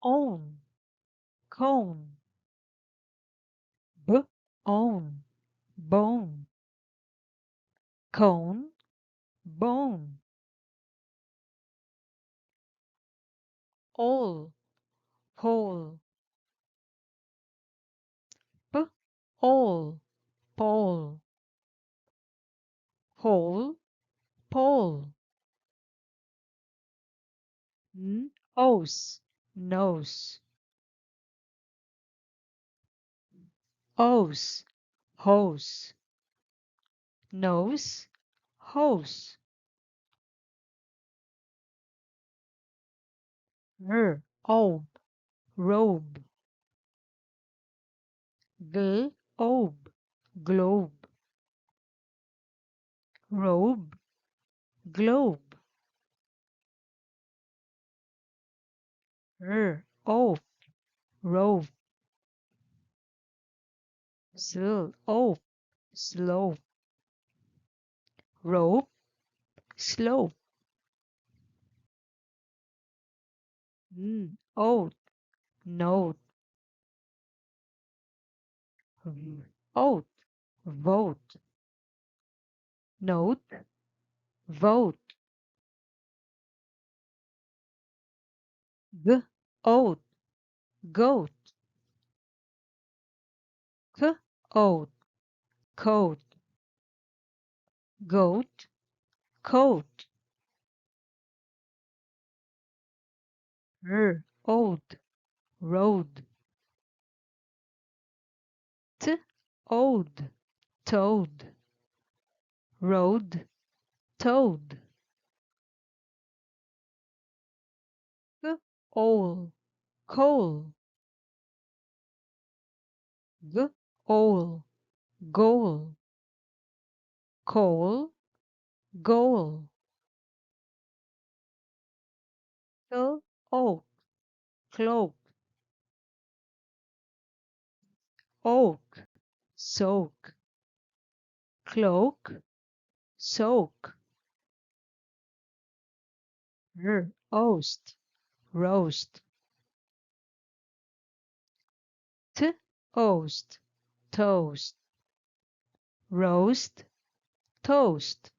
own, cone, b, own, bone, cone, bone, all, whole, p, all, pole, whole, pole, n, ose, nose, ose, hose, nose, hose, obe, robe, globe, globe, robe, globe, oaf, rove, oaf, slope, rope, slope, oat, note, oat, vote, note, vote, oat, goat, oat, coat, goat, coat, oat, road, ode, toad, road, toad, owl, coal, owl, goal, coal, goal, oak, cloak, oak, soak, cloak, soak, oast, roast, oast, toast, roast, toast.